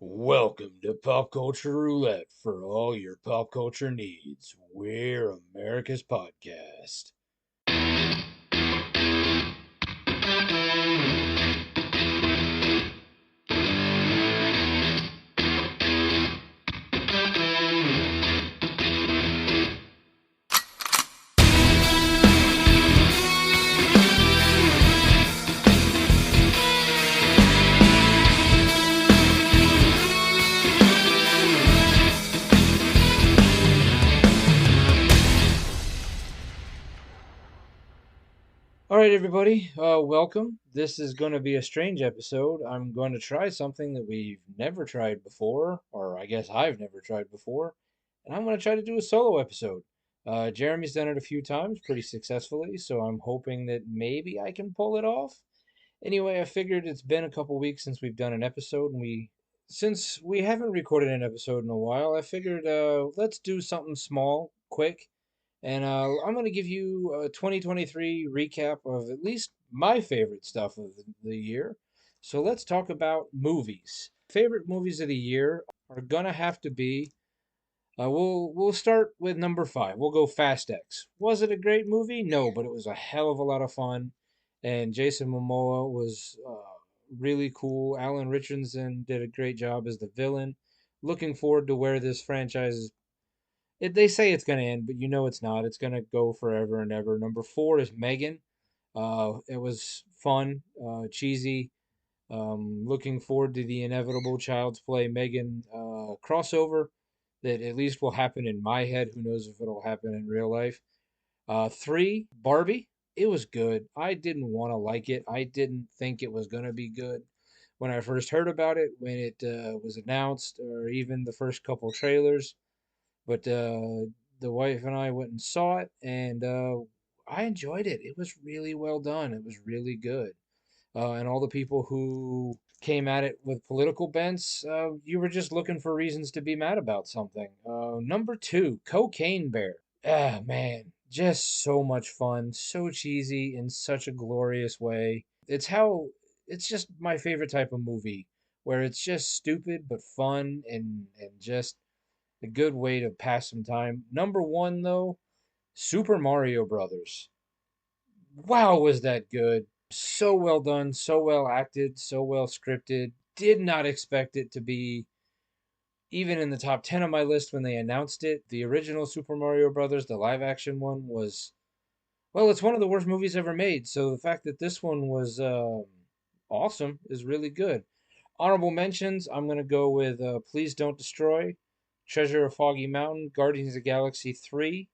Welcome to Pop Culture Roulette for all your pop culture needs. We're America's podcast. All right, everybody, welcome. This is going to be a strange episode. I'm going to try something that we've never tried before, or I guess I've never tried before, and I'm going to try to do a solo episode. Jeremy's done it a few times pretty successfully, so I'm hoping that maybe I can pull it off. Anyway, I figured it's been a couple weeks since we've done an episode, and since we haven't recorded an episode in a while, I figured let's do something small, quick, and I'm going to give you a 2023 recap of at least my favorite stuff of the year. So let's talk about movies. Favorite movies of the year are going to have to be. We'll start with number five. We'll go Fast X. Was it a great movie? No, but it was a hell of a lot of fun, and Jason Momoa was really cool. Alan Richardson did a great job as the villain. Looking forward to where this franchise is. They say it's going to end, but you know it's not. It's going to go forever and ever. Number four is Megan. It was fun, cheesy. Looking forward to the inevitable Child's Play Megan crossover that at least will happen in my head. Who knows if it'll happen in real life? Three, Barbie. It was good. I didn't want to like it. I didn't think it was going to be good when I first heard about it, when it was announced, or even the first couple trailers. But the wife and I went and saw it, and I enjoyed it. It was really well done. It was really good. And all the people who came at it with political bents, you were just looking for reasons to be mad about something. Number two, Cocaine Bear. Ah, man, just so much fun, so cheesy in such a glorious way. It's just my favorite type of movie, where it's just stupid but fun and just a good way to pass some time. Number one, though, Super Mario Brothers. Wow, was that good! So well done, so well acted, so well scripted. Did not expect it to be even in the top 10 of my list when they announced it. The original Super Mario Brothers, the live action one, was, well, it's one of the worst movies ever made. So the fact that this one was awesome is really good. Honorable mentions, I'm going to go with Please Don't Destroy, Treasure of Foggy Mountain, Guardians of the Galaxy 3,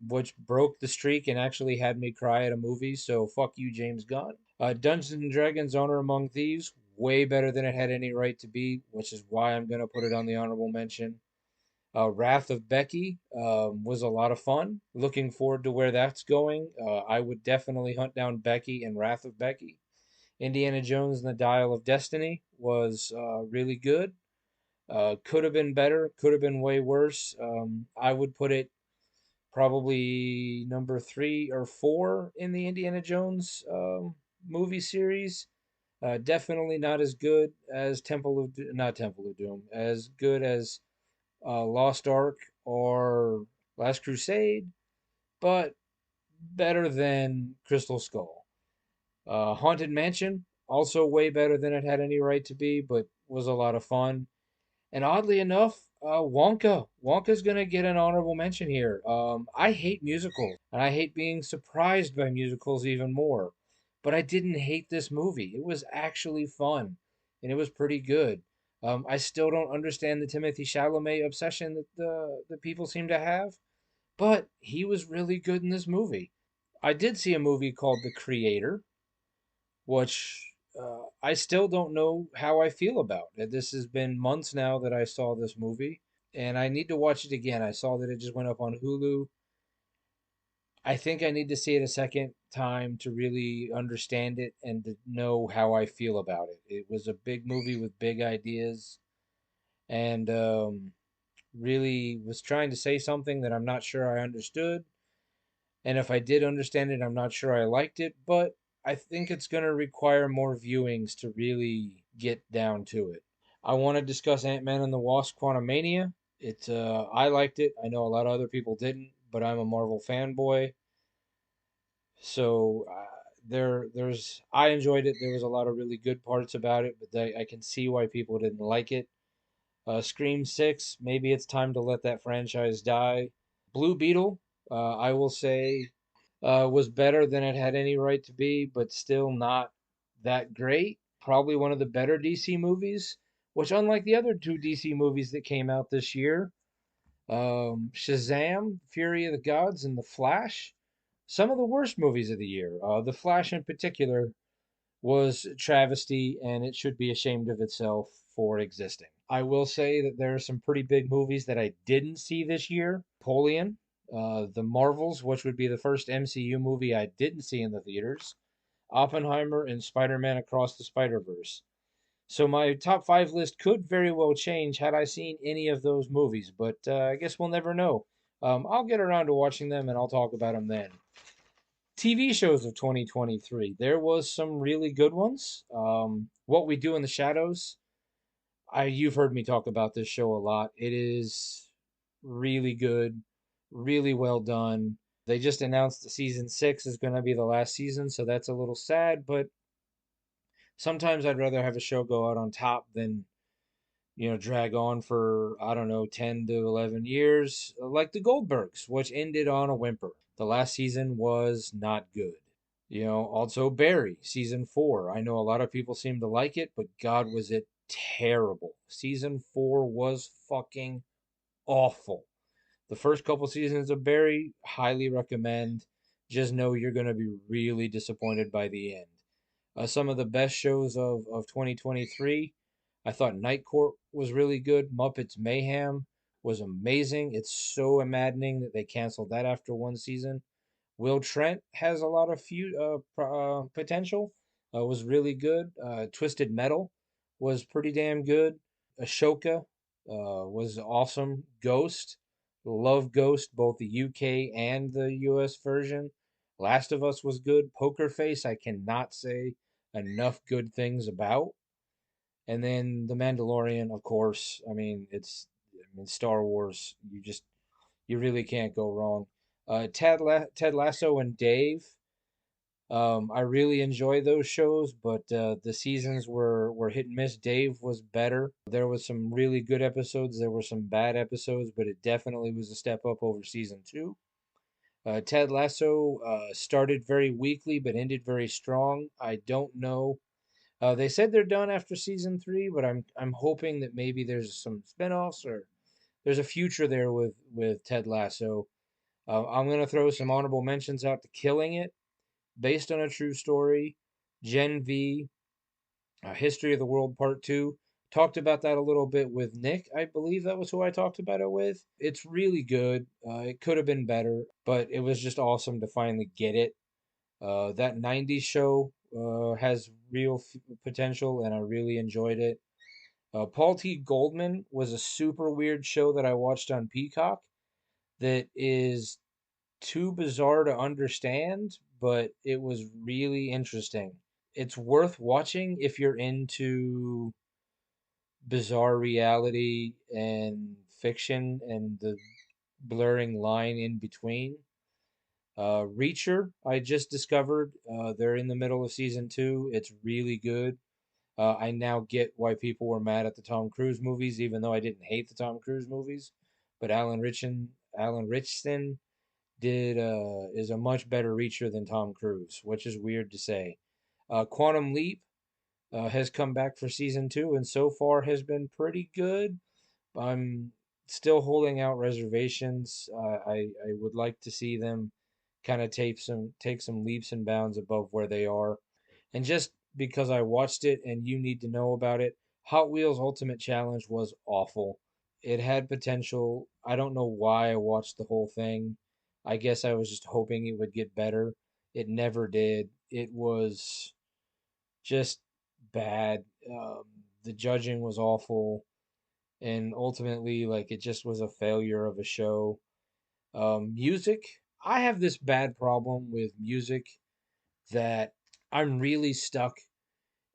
which broke the streak and actually had me cry at a movie, so fuck you, James Gunn. Dungeons and Dragons Honor Among Thieves, way better than it had any right to be, which is why I'm going to put it on the honorable mention. Wrath of Becky was a lot of fun. Looking forward to where that's going. I would definitely hunt down Becky and Wrath of Becky. Indiana Jones and the Dial of Destiny was really good. Could have been better, could have been way worse. I would put it probably number three or four in the Indiana Jones movie series. Definitely not as good as not Temple of Doom, as good as Lost Ark or Last Crusade, but better than Crystal Skull. Haunted Mansion, also way better than it had any right to be, but was a lot of fun. And oddly enough, Wonka. Wonka's gonna get an honorable mention here. I hate musicals, and I hate being surprised by musicals even more. But I didn't hate this movie. It was actually fun, and it was pretty good. I still don't understand the Timothy Chalamet obsession that the people seem to have, but he was really good in this movie. I did see a movie called The Creator, which I still don't know how I feel about. This has been months now that I saw this movie, and I need to watch it again. I saw that it just went up on Hulu. I think I need to see it a second time to really understand it and to know how I feel about it. It was a big movie with big ideas, and really was trying to say something that I'm not sure I understood. And if I did understand it, I'm not sure I liked it, but I think it's going to require more viewings to really get down to it. I want to discuss Ant-Man and the Wasp: Quantumania. I liked it. I know a lot of other people didn't, but I'm a Marvel fanboy, so I enjoyed it. There was a lot of really good parts about it, but I can see why people didn't like it. Scream 6, maybe it's time to let that franchise die. Blue Beetle, I will say, was better than it had any right to be, but still not that great. Probably one of the better DC movies, which, unlike the other two DC movies that came out this year, Shazam, Fury of the Gods, and The Flash, some of the worst movies of the year. The Flash, in particular, was travesty, and it should be ashamed of itself for existing. I will say that there are some pretty big movies that I didn't see this year. Napoleon, The Marvels, which would be the first MCU movie I didn't see in the theaters, Oppenheimer, and Spider-Man Across the Spider-Verse. So my top five list could very well change had I seen any of those movies, but I guess we'll never know. I'll get around to watching them and I'll talk about them then. TV shows of 2023. There was some really good ones. What We Do in the Shadows. You've heard me talk about this show a lot. It is really good, really well done. They just announced that season 6 is going to be the last season, so that's a little sad, but sometimes I'd rather have a show go out on top than, drag on for, I don't know, 10 to 11 years, like the Goldbergs, which ended on a whimper. The last season was not good. Also Barry, season 4. I know a lot of people seem to like it, but God, was it terrible. Season 4 was fucking awful. The first couple seasons of Barry, highly recommend. Just know you're going to be really disappointed by the end. Some of the best shows of 2023. I thought Night Court was really good. Muppets Mayhem was amazing. It's so maddening that they canceled that after one season. Will Trent has a lot of potential. Was really good. Twisted Metal was pretty damn good. Ashoka was awesome. Ghost, love Ghost, both the UK and the US version. Last of Us was good. Poker Face, I cannot say enough good things about. And then The Mandalorian, of course. Star Wars. You really can't go wrong. Ted Lasso and Dave. I really enjoy those shows, but the seasons were hit and miss. Dave was better. There was some really good episodes. There were some bad episodes, but it definitely was a step up over season 2. Ted Lasso started very weakly, but ended very strong. I don't know. They said they're done after season 3, but I'm hoping that maybe there's some spinoffs or there's a future there with Ted Lasso. I'm gonna throw some honorable mentions out to Killing It, based on a true story. Gen V, History of the World Part 2. Talked about that a little bit with Nick. I believe that was who I talked about it with. It's really good. It could have been better, but it was just awesome to finally get it. That 90s show has real potential, and I really enjoyed it. Paul T. Goldman was a super weird show that I watched on Peacock that is too bizarre to understand, but it was really interesting. It's worth watching if you're into bizarre reality and fiction and the blurring line in between. Reacher, I just discovered. They're in the middle of season 2. It's really good. I now get why people were mad at the Tom Cruise movies, even though I didn't hate the Tom Cruise movies. But Alan Richson did is a much better Reacher than Tom Cruise, which is weird to say. Quantum Leap has come back for season 2, and so far has been pretty good. I'm still holding out reservations. I would like to see them kind of take some leaps and bounds above where they are. And just because I watched it and you need to know about it, Hot Wheels Ultimate Challenge was awful. It had potential. I don't know why I watched the whole thing. I guess I was just hoping it would get better. It never did. It was just bad. The judging was awful, and ultimately, like, it just was a failure of a show. Music. I have this bad problem with music that I'm really stuck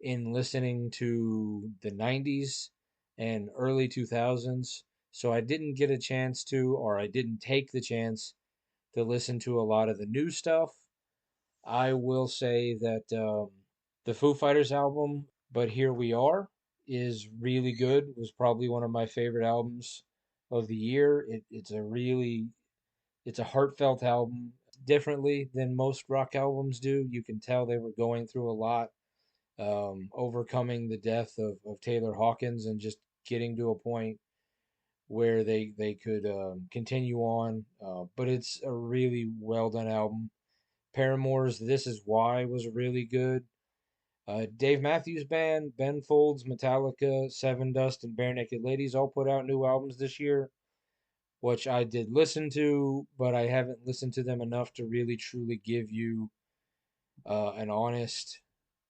in listening to the 90s and early 2000s. So I didn't get a chance to, or I didn't take the chance to listen to a lot of the new stuff. I will say that the Foo Fighters album, But Here We Are, is really good. It was probably one of my favorite albums of the year. It's a heartfelt album, differently than most rock albums do. You can tell they were going through a lot, overcoming the death of Taylor Hawkins and just getting to a point where they could continue on. But it's a really well done album. Paramore's This Is Why was really good. Dave Matthews Band, Ben Folds, Metallica, Seven Dust, and Bare Naked Ladies all put out new albums this year, which I did listen to, but I haven't listened to them enough to really truly give you an honest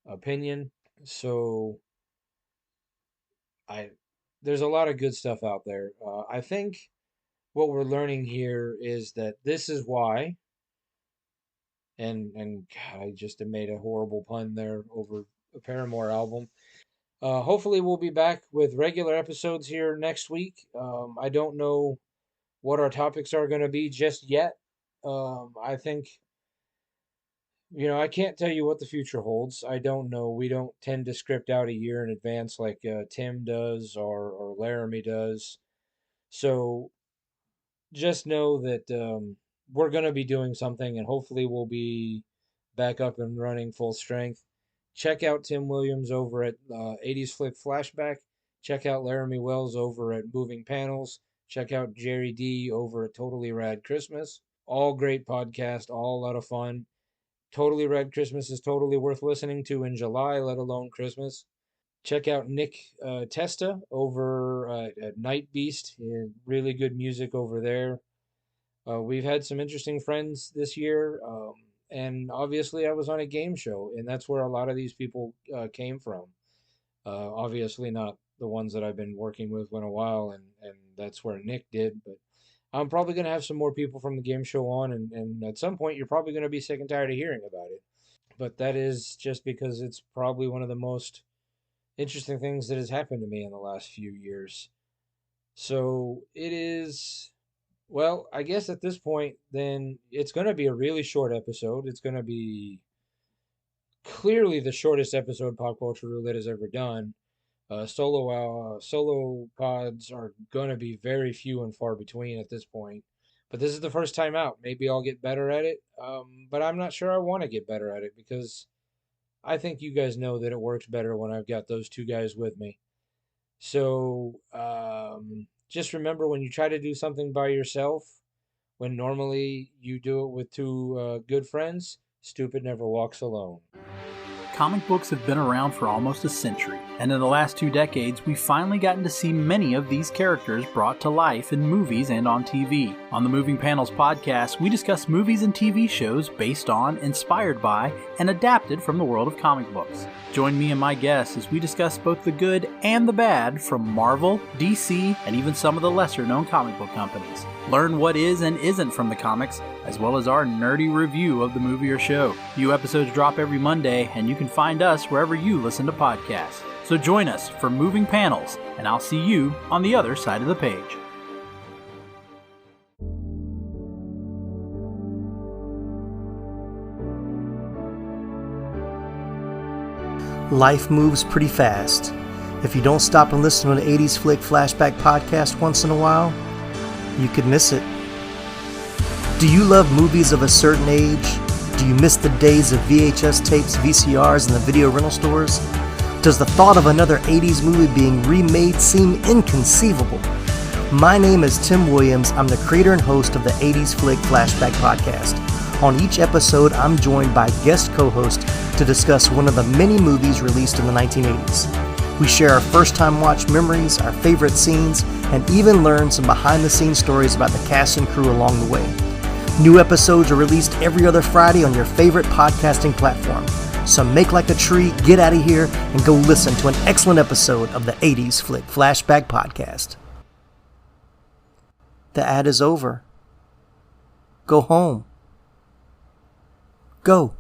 opinion. So I there's a lot of good stuff out there. I think what we're learning here is that this is why, and God, I just made a horrible pun there over a Paramore album. Hopefully, we'll be back with regular episodes here next week. I don't know what our topics are going to be just yet. I think, I can't tell you what the future holds. I don't know. We don't tend to script out a year in advance like Tim does or Laramie does. So just know that we're going to be doing something, and hopefully we'll be back up and running full strength. Check out Tim Williams over at 80s Flick Flashback. Check out Laramie Wells over at Moving Panels. Check out Jerry D over at Totally Rad Christmas. All great podcast, all a lot of fun. Totally Rad Christmas is totally worth listening to in July, let alone Christmas. Check out Nick Testa over at Night Beast. Really good music over there. We've had some interesting friends this year, and obviously I was on a game show, and that's where a lot of these people came from. Obviously not the ones that I've been working with in a while, and that's where Nick did, but I'm probably going to have some more people from the game show on, and at some point you're probably going to be sick and tired of hearing about it. But that is just because it's probably one of the most interesting things that has happened to me in the last few years. So it is. Well, I guess at this point, then it's going to be a really short episode. It's going to be clearly the shortest episode Pop Culture Roulette has ever done. Solo pods are going to be very few and far between at this point. But this is the first time out. Maybe I'll get better at it. But I'm not sure I want to get better at it because I think you guys know that it works better when I've got those two guys with me. So just remember, when you try to do something by yourself, when normally you do it with two good friends, stupid never walks alone. Comic books have been around for almost a century, and in the last 2 decades, we've finally gotten to see many of these characters brought to life in movies and on TV. On the Moving Panels podcast, we discuss movies and TV shows based on, inspired by, and adapted from the world of comic books. Join me and my guests as we discuss both the good and the bad from Marvel, DC, and even some of the lesser-known comic book companies. Learn what is and isn't from the comics, as well as our nerdy review of the movie or show. New episodes drop every Monday, and you can find us wherever you listen to podcasts. So join us for Moving Panels, and I'll see you on the other side of the page. Life moves pretty fast. If you don't stop and listen to the 80s Flick Flashback podcast once in a while, you could miss it. Do you love movies of a certain age? Do you miss the days of VHS tapes, VCRs, and the video rental stores? Does the thought of another 80s movie being remade seem inconceivable? My name is Tim Williams. I'm the creator and host of the 80s Flick Flashback podcast. On each episode, I'm joined by guest co-hosts to discuss one of the many movies released in the 1980s. We share our first-time watch memories, our favorite scenes, and even learn some behind-the-scenes stories about the cast and crew along the way. New episodes are released every other Friday on your favorite podcasting platform. So make like a tree, get out of here, and go listen to an excellent episode of the 80s Flick Flashback podcast. The ad is over. Go home. Go.